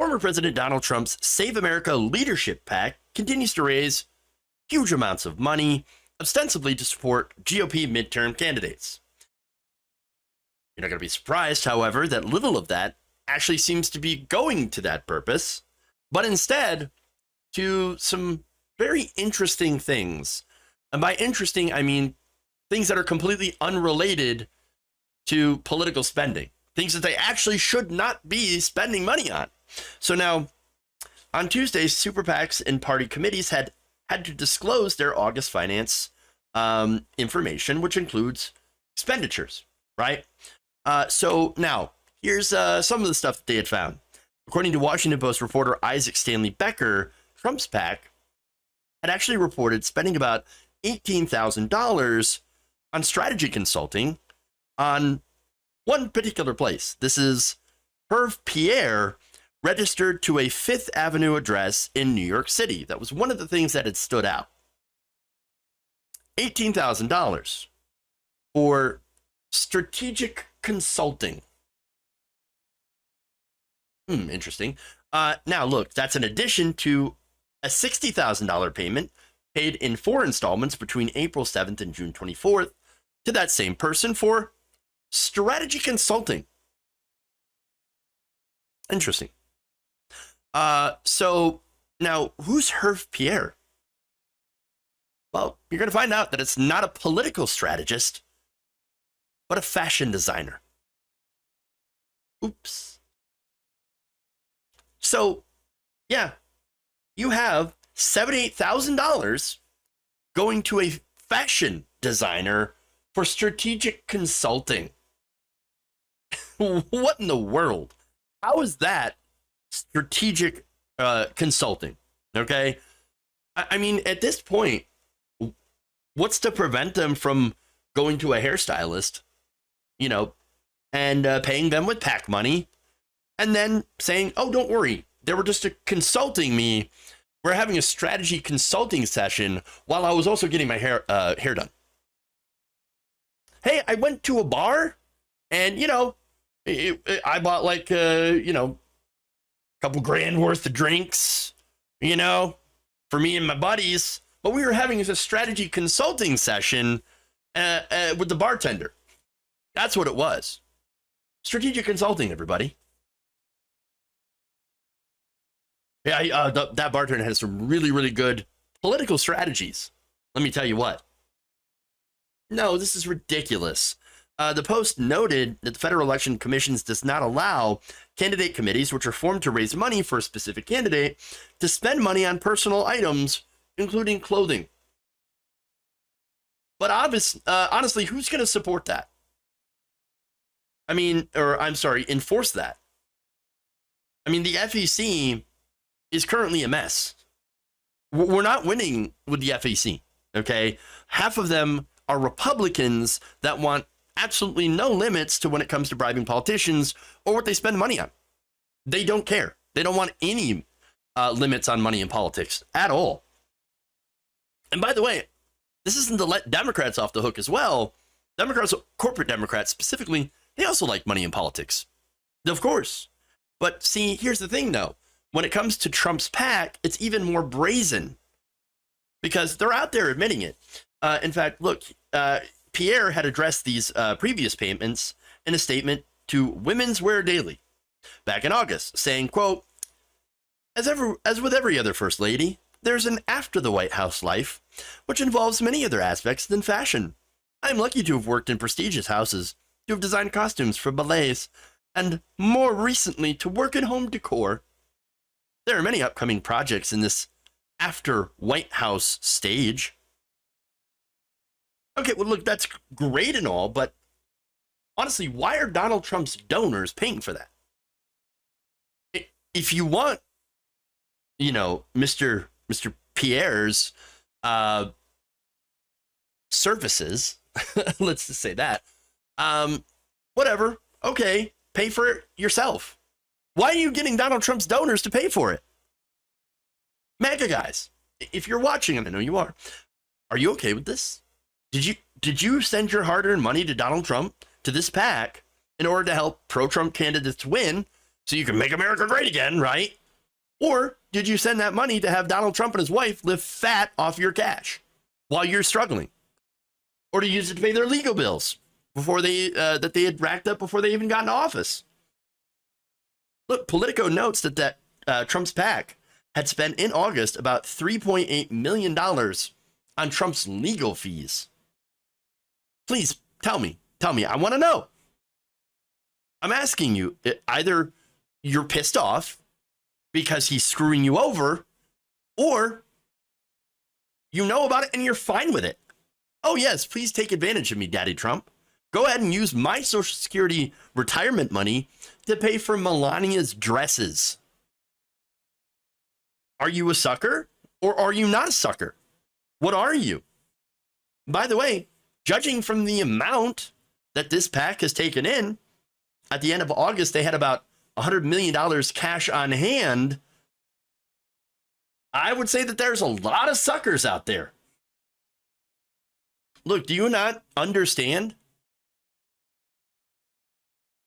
Former President Donald Trump's Save America Leadership PAC continues to raise huge amounts of money, ostensibly to support GOP midterm candidates. You're not going to be surprised, however, that little of that actually seems to be going to that purpose, but instead to some very interesting things. And by interesting, I mean things that are completely unrelated to political spending, things that they actually should not be spending money on. So now, on Tuesday, super PACs and party committees had to disclose their August finance information, which includes expenditures, right? So now, here's some of the stuff that they had found. According to Washington Post reporter Isaac Stanley Becker, Trump's PAC had actually reported spending about $18,000 on strategy consulting on one particular place. This is Herve Pierre, registered to a Fifth Avenue address in New York City. That was one of the things that had stood out. $18,000 for strategic consulting. Interesting. Now, look, that's in addition to a $60,000 payment paid in 4 installments between April 7th and June 24th to that same person for strategy consulting. Interesting. So now, who's Herve Pierre? Well, you're going to find out that it's not a political strategist, but a fashion designer. Oops. So, yeah, you have $78,000 going to a fashion designer for strategic consulting. What in the world? How is that strategic consulting? Okay. I mean, at this point, what's to prevent them from going to a hairstylist, and paying them with PAC money and then saying, oh, don't worry, they were just consulting me. We're having a strategy consulting session while I was also getting my hair done. Hey, I went to a bar and, I bought like, a couple grand worth of drinks, for me and my buddies. But we were having a strategy consulting session with the bartender. That's what it was. Strategic consulting, everybody. Yeah, that bartender has some really, really good political strategies. Let me tell you what. No, this is ridiculous. The Post noted that the Federal Election Commission does not allow candidate committees, which are formed to raise money for a specific candidate, to spend money on personal items, including clothing. But honestly, who's going to support that? Enforce that. I mean, the FEC is currently a mess. We're not winning with the FEC, okay? Half of them are Republicans that want absolutely no limits to when it comes to bribing politicians or what they spend money on. They don't care. They don't want any limits on money in politics at all. And by the way, this isn't to let Democrats off the hook as well. Democrats, corporate Democrats specifically, they also like money in politics. Of course. But see, here's the thing, though. When it comes to Trump's PAC, it's even more brazen because they're out there admitting it. In fact, look, Pierre had addressed these previous payments in a statement to Women's Wear Daily back in August, saying, quote, as with every other first lady, there's an after the White House life, which involves many other aspects than fashion. I'm lucky to have worked in prestigious houses, to have designed costumes for ballets, and more recently to work in home decor. There are many upcoming projects in this after White House stage. Okay, well, look, that's great and all, but honestly, why are Donald Trump's donors paying for that? If you want, Mr. Pierre's services, let's just say that, whatever, okay, pay for it yourself. Why are you getting Donald Trump's donors to pay for it? MAGA guys, if you're watching, and I know you are you okay with this? Did you send your hard-earned money to Donald Trump, to this PAC, in order to help pro-Trump candidates win so you can make America great again, right? Or did you send that money to have Donald Trump and his wife live fat off your cash while you're struggling? Or to use it to pay their legal bills before that they had racked up before they even got into office? Look, Politico notes that Trump's PAC had spent in August about $3.8 million on Trump's legal fees. Please tell me. I want to know. I'm asking you, either you're pissed off because he's screwing you over, or you know about it and you're fine with it. Oh, yes, please take advantage of me, Daddy Trump. Go ahead and use my Social Security retirement money to pay for Melania's dresses. Are you a sucker or are you not a sucker? What are you? By the way, judging from the amount that this PAC has taken in, at the end of August, they had about $100 million cash on hand. I would say that there's a lot of suckers out there. Look, do you not understand?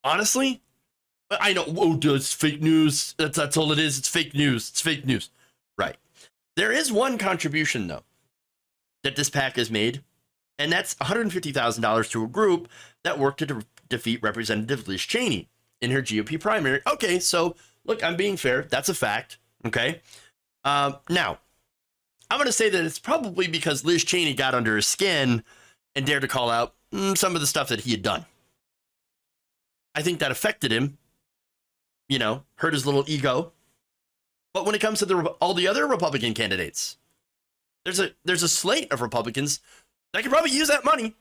Honestly, I know, it's fake news. That's all it is. It's fake news. It's fake news. Right. There is one contribution, though, that this PAC has made, and that's $150,000 to a group that worked to defeat Representative Liz Cheney in her GOP primary. Okay, so look, I'm being fair. That's a fact. Okay. Now, I'm going to say that it's probably because Liz Cheney got under his skin and dared to call out some of the stuff that he had done. I think that affected him, hurt his little ego. But when it comes to all the other Republican candidates, there's a slate of Republicans that could probably use that money.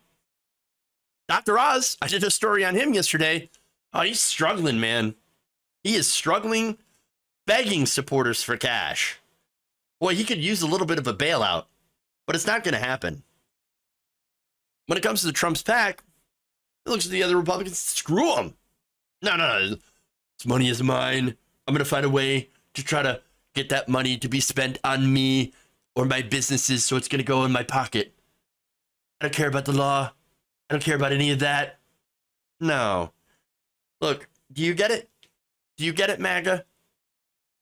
Dr. Oz, I did a story on him yesterday. Oh, he's struggling, man. He is struggling, begging supporters for cash. Boy, he could use a little bit of a bailout, but it's not going to happen. When it comes to the Trump's PAC, it looks at the other Republicans, screw them. No. This money is mine. I'm going to find a way to try to get that money to be spent on me or my businesses, so it's going to go in my pocket. I don't care about the law. I don't care about any of that. No. Look, do you get it? Do you get it, MAGA?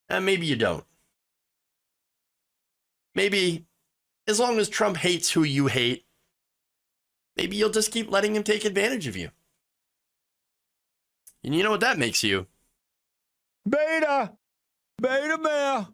Maybe you don't. Maybe, as long as Trump hates who you hate, maybe you'll just keep letting him take advantage of you. And you know what that makes you? Beta male.